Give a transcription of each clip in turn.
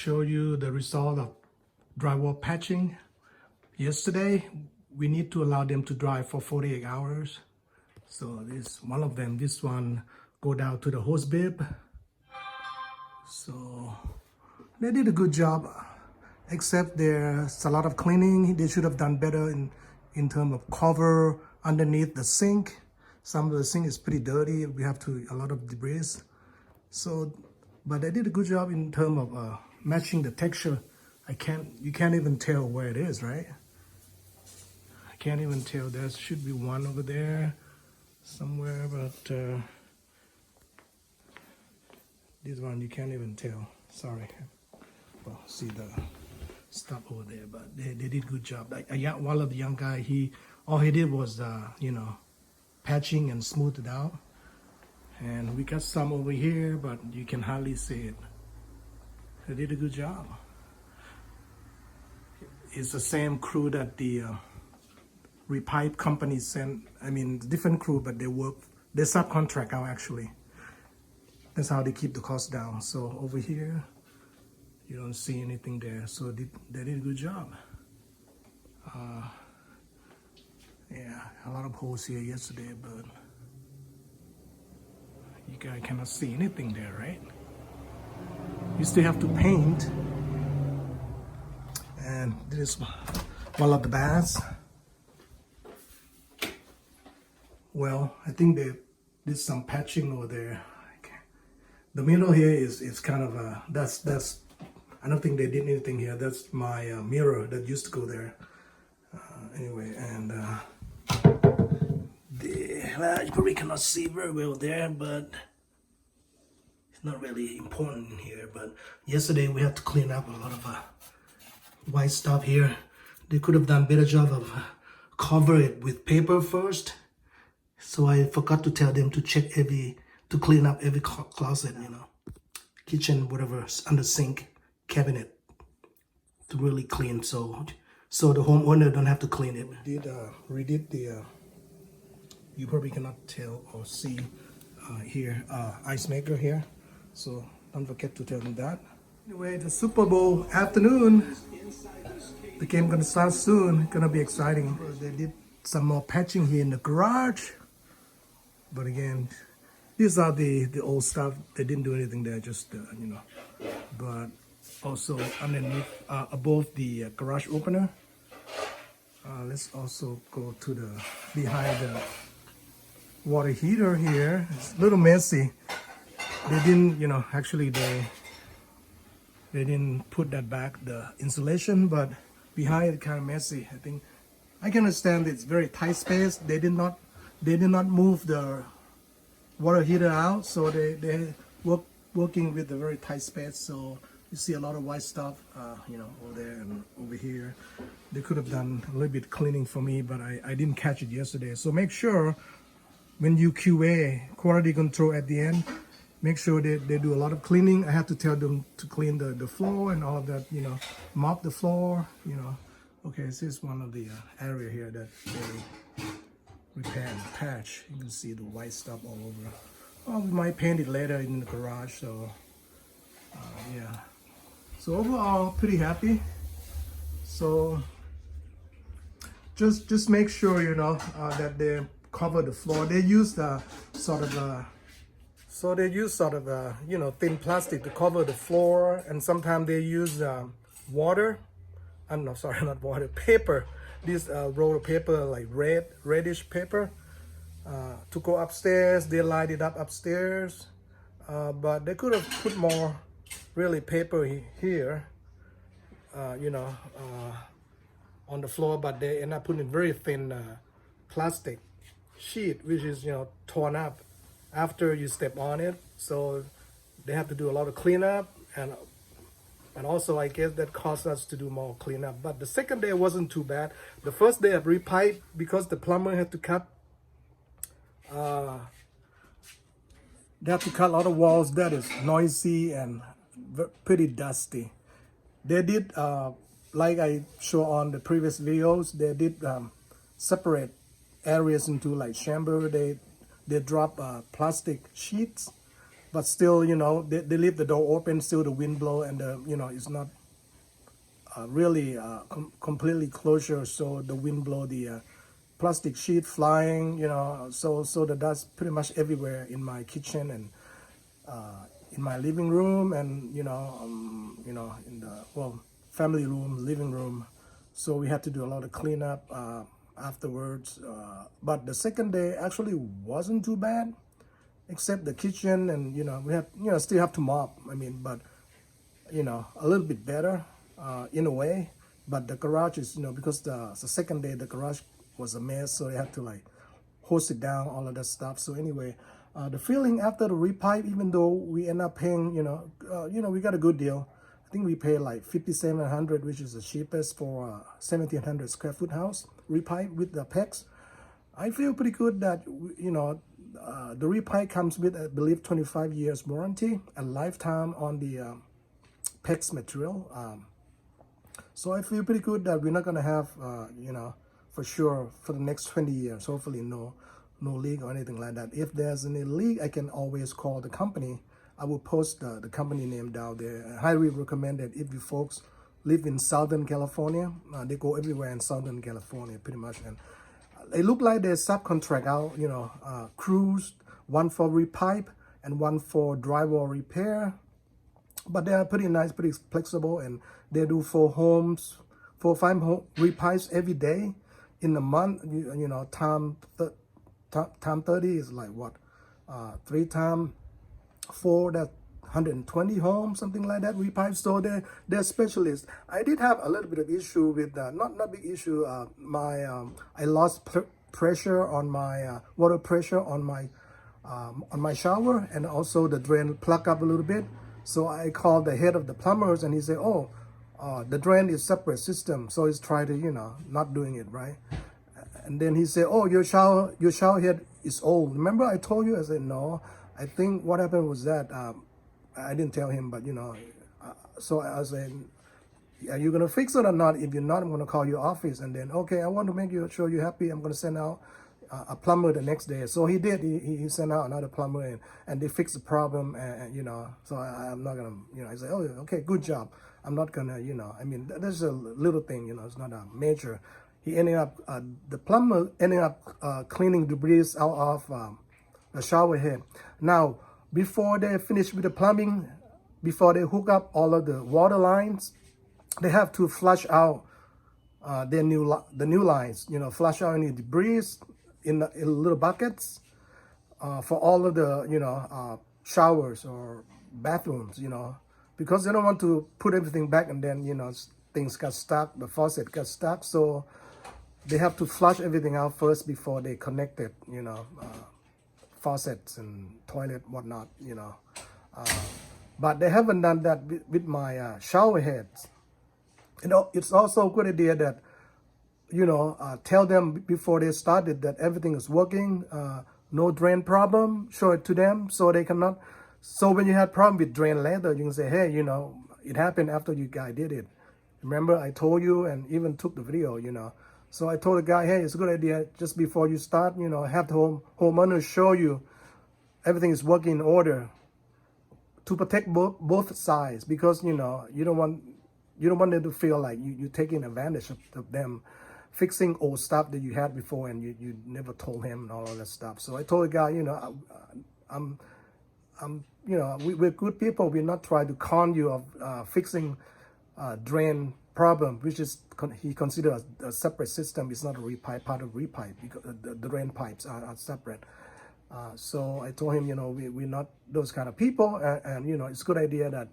Show you the result of drywall patching. Yesterday, we need to allow them to dry for 48 hours. So this one of them, this one go down to the hose bib. So they did a good job, except there's a lot of cleaning. They should have done better in terms of cover underneath the sink. Some of the sink is pretty dirty. We have a lot of debris. So, but they did a good job in terms of matching the texture. You can't even tell where it is, right? I can't even tell. There should be one over there somewhere, but this one you can't even tell. Sorry. Well, see the stuff over there, but they did a good job. Like one of the young guy, all he did was patching and smooth it out. And we got some over here, but you can hardly see it. They did a good job. It's the same crew that the Repipe company sent. I mean, different crew, but they subcontract out actually. That's how they keep the cost down. So over here, you don't see anything there. So they did a good job. Yeah, a lot of holes here yesterday, but you guys cannot see anything there, right? You still have to paint. And this is one of the baths. Well, I think they did some patching over there. The middle here is kind of that's I don't think they did anything here. That's my mirror that used to go there. Anyway, and you probably cannot see very well there, but it's not really important here. But yesterday we had to clean up a lot of white stuff here. They could have done a better job of cover it with paper first. So I forgot to tell them to to clean up every closet, kitchen, whatever, under sink, cabinet, to really clean. So the homeowner don't have to clean it. Redid the, you probably cannot tell or see here, ice maker here. So don't forget to tell them that. Anyway, the Super Bowl afternoon. The game gonna start soon. Gonna be exciting. They did some more patching here in the garage. But again, these are the old stuff. They didn't do anything there, just But also underneath, above the garage opener. Let's also go to the behind the water heater here. It's a little messy. They didn't, actually they didn't put that back, the insulation, but behind it kind of messy. I can understand it's very tight space. They did not move the water heater out, so they working with a very tight space. So you see a lot of white stuff, over there and over here. They could have done a little bit cleaning for me, but I didn't catch it yesterday. So make sure when you QA, quality control at the end, make sure they do a lot of cleaning. I have to tell them to clean the floor and all of that, mop the floor, Okay, this is one of the area here that they repair and patch. You can see the white stuff all over. Well, we might paint it later in the garage, so yeah. So overall, pretty happy. So just make sure, that they cover the floor. They use thin plastic to cover the floor, and sometimes they use water. I'm not sorry, not water, paper. This roll of paper, like reddish paper, to go upstairs. They light it up upstairs, but they could have put more, really, paper here, on the floor. But they end up putting very thin plastic sheet, which is torn up after you step on it. So they have to do a lot of cleanup, and also I guess that caused us to do more cleanup. But the second day wasn't too bad. The first day of repipe, because the plumber had to cut, they have to cut a lot of walls. That is noisy and pretty dusty. They did, like I show on the previous videos, they did separate areas into like chamber. They drop plastic sheets but still, they leave the door open, still the wind blow, and it's not really completely closure, so the wind blow the plastic sheet flying, so the dust pretty much everywhere in my kitchen and in my living room, and in the family room, living room. So we had to do a lot of cleanup afterwards. But the second day actually wasn't too bad, except the kitchen, and we have still have to mop. But a little bit better in a way. But the garage is because the second day the garage was a mess, so they had to like hose it down, all of that stuff. So anyway, the feeling after the repipe, even though we end up paying, we got a good deal. I think we paid like $5,700, which is the cheapest for a 1,700 square foot house repipe with the PEX. I feel pretty good that the repipe comes with, I believe, 25 years warranty and lifetime on the PEX material. So I feel pretty good that we're not gonna have, for sure for the next 20 years, hopefully no leak or anything like that. If there's any leak, I can always call the company. I will post the company name down there. I highly recommend it if you folks live in Southern California. They go everywhere in Southern California pretty much, and they look like they subcontract out, crews, one for repipe and one for drywall repair. But they are pretty nice, pretty flexible, and they do 4 or 5 repipes every day in a month. Time 30 is like what? 3 times 4, that's 120 homes, something like that, repipe. So they're specialists. I did have a little bit of issue with not big issue. I lost pressure on my water pressure on my shower, and also the drain plugged up a little bit. So I called the head of the plumbers, and he said, "Oh, the drain is separate system." So he's trying to not doing it right. And then he said, "Oh, your shower head is old. Remember I told you?" I said, "No. I think what happened was that I didn't tell him, but so I said, are you gonna fix it or not? If you're not, I'm gonna call your office." And then, okay, I want to make sure you're happy. I'm gonna send out a plumber the next day. So he did. He sent out another plumber, and they fixed the problem. And so I'm not gonna, I said, "Oh, okay, good job." I'm not gonna, that's a little thing, it's not a major. He ended up, the plumber ended up cleaning debris out of the shower head. Now, before they finish with the plumbing, before they hook up all of the water lines, they have to flush out the new lines. Flush out any debris in little buckets for all of the showers or bathrooms. Because they don't want to put everything back and then things got stuck. The faucet got stuck, so they have to flush everything out first before they connect it. Faucets and toilet, whatnot, but they haven't done that with my shower heads. It's also a good idea that tell them before they started that everything is working, no drain problem. Show it to them so they cannot. So when you had problem with drain later, you can say, "Hey, it happened after you guys did it. Remember I told you," and even took the video. So I told the guy, "Hey, it's a good idea just before you start, have the homeowner show you everything is working in order to protect both sides, because you don't want them to feel like you're taking advantage of them fixing old stuff that you had before and you never told him and all of that stuff." So I told the guy, we're good people. We're not trying to con you of fixing drain problem, which is he considered a separate system. It's not a repipe, part of repipe, because the drain pipes are separate. So I told him, we're not those kind of people, and it's a good idea that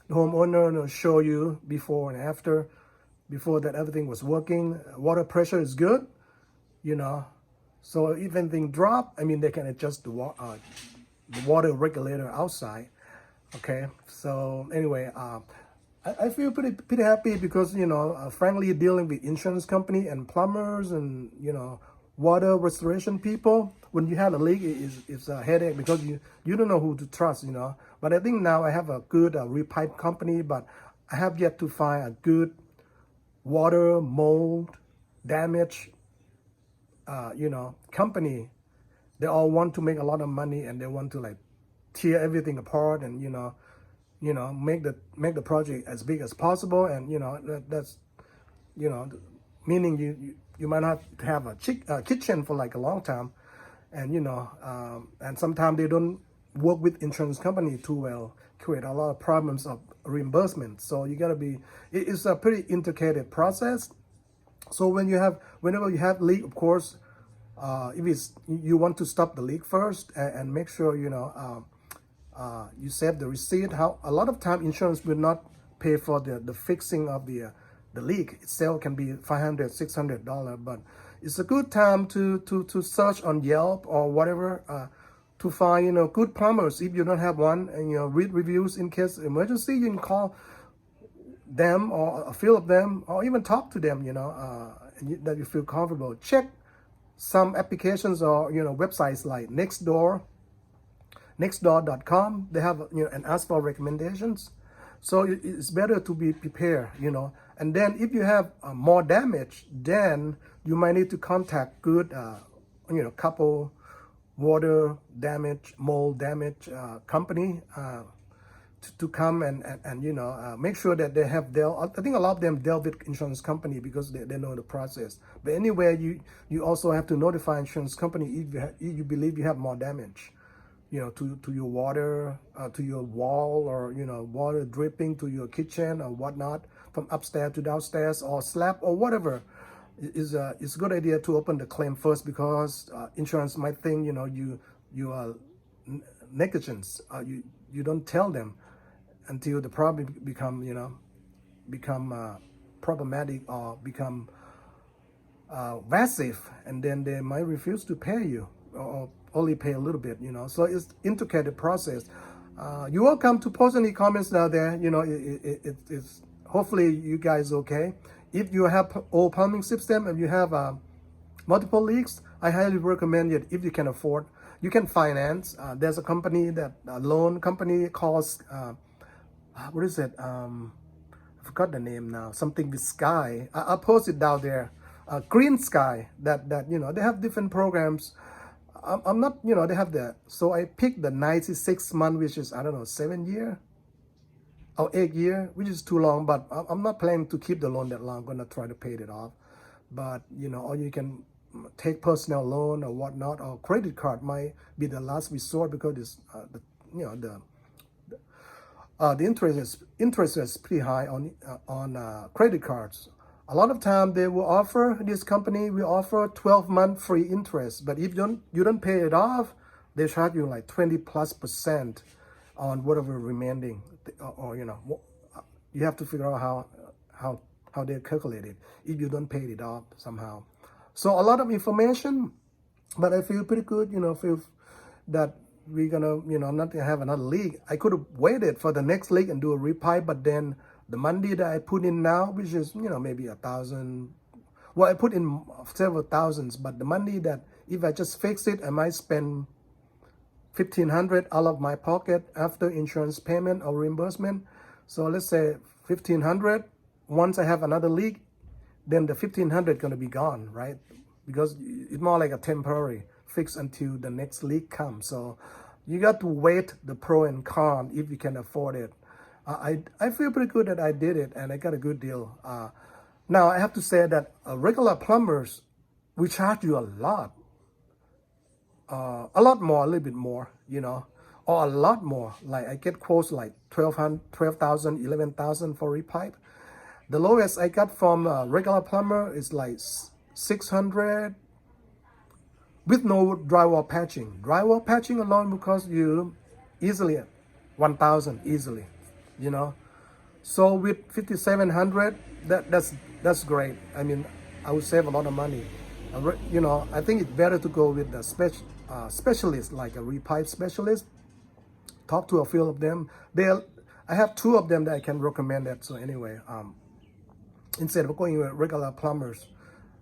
the homeowner will show you before and after, before that everything was working. Water pressure is good, so if anything drop, they can adjust the water regulator outside. Okay, so anyway, I feel pretty happy because frankly, dealing with insurance company and plumbers and water restoration people, when you have a leak, it's a headache because you don't know who to trust. But I think now I have a good repipe company, but I have yet to find a good water mold damage company. They all want to make a lot of money and they want to tear everything apart and make the project as big as possible, and that's meaning you might not have a kitchen for like a long time, and and sometimes they don't work with insurance company too well, create a lot of problems of reimbursement. So you got to be, it's a pretty intricate process. So whenever you have leak, of course, if it's you want to stop the leak first, and make sure you save the receipt. How a lot of time insurance will not pay for the fixing of the leak itself. Can be $500-$600, but it's a good time to search on Yelp or whatever, to find good plumbers. If you don't have one, and read reviews in case emergency, you can call them or a few of them, or even talk to them, that you feel comfortable. Check some applications or websites like Nextdoor.com. They have and ask for recommendations. So it's better to be prepared, and then if you have more damage, then you might need to contact good couple water damage, mold damage company, to come and make sure that they have dealt. I think a lot of them dealt with insurance company because they know the process. But anyway, you also have to notify insurance company if you believe you have more damage, to your water, to your wall, or water dripping to your kitchen or whatnot, from upstairs to downstairs, or slab or whatever. It's a good idea to open the claim first, because insurance might think you are negligence. You don't tell them until the problem become problematic or become massive, and then they might refuse to pay you, or only pay a little bit. So it's intricate process. You're welcome to post any comments down there. It's hopefully you guys okay. If you have old plumbing system and you have multiple leaks, I highly recommend it. If you can afford, you can finance. There's a company a loan company calls what is it? I forgot the name now. Something with Sky. I'll post it down there. Green Sky. That they have different programs. I'm not they have that. So I picked the 96 month, which is 7 year or 8 year, which is too long. But I'm not planning to keep the loan that long. I'm gonna try to pay it off. But or you can take personal loan or whatnot, or credit card might be the last resort, because it's the interest is pretty high on credit cards. A lot of time they will offer, this company will offer 12-month free interest, but if you don't pay it off, they charge you like 20+% on whatever remaining, or you have to figure out how they calculate it if you don't pay it off somehow. So a lot of information, but I feel pretty good, feel that we're gonna, not gonna have another leak. I could have waited for the next leak and do a repipe, but then the money that I put in now, which is, maybe $1,000. Well, I put in several thousands, but the money that if I just fix it, I might spend $1,500 out of my pocket after insurance payment or reimbursement. So let's say $1,500. Once I have another leak, then the $1,500 gonna be gone, right? Because it's more like a temporary fix until the next leak comes. So you got to weigh the pro and con if you can afford it. I feel pretty good that I did it, and I got a good deal. Now I have to say that regular plumbers, we charge you a lot more, a little bit more, or a lot more. Like I get quotes like 12,000, 11,000 for repipe. The lowest I got from a regular plumber is like 600 with no drywall patching. Drywall patching alone because you easily 1,000 easily, So with 5,700, that's great. I mean, I would save a lot of money. I think it's better to go with the specialist, like a repipe specialist. Talk to a few of them. I have 2 of them that I can recommend that. So anyway, instead of going with regular plumbers,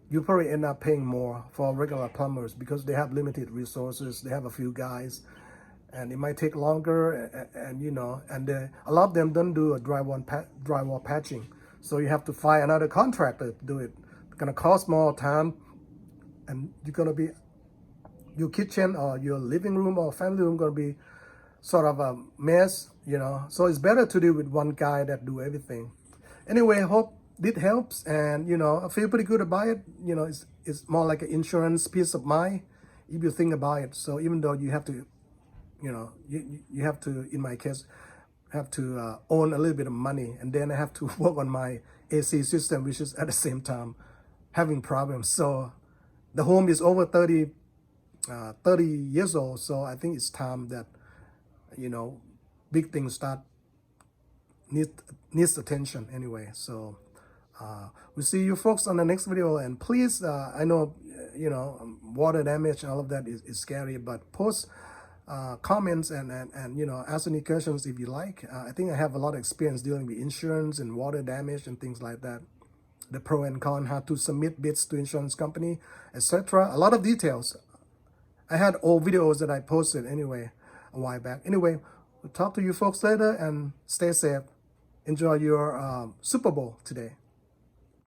you probably end up paying more for regular plumbers because they have limited resources. They have a few guys, and it might take longer. And a lot of them don't do a drywall patching, so you have to find another contractor to do it. It's gonna cost more time, and you're gonna be your kitchen or your living room or family room gonna be sort of a mess, you know. So it's better to do with one guy that do everything. Anyway, hope it helps, and you know, I feel pretty good about it. You know, it's more like an insurance peace of mind if you think about it. So even though you have to, you know, you have to, in my case, have to own a little bit of money, and then I have to work on my AC system, which is at the same time having problems. So the home is over 30 years old, so I think it's time that, you know, big things start needs attention anyway. So we'll see you folks on the next video, and please, I know, you know, water damage and all of that is scary, but post comments and you know, ask any questions if you like. I think I have a lot of experience dealing with insurance and water damage and things like that, the pro and con, how to submit bids to insurance company, etc. A lot of details. I had old videos that I posted anyway a while back. Anyway, we'll talk to you folks later, and stay safe. Enjoy your Super Bowl today.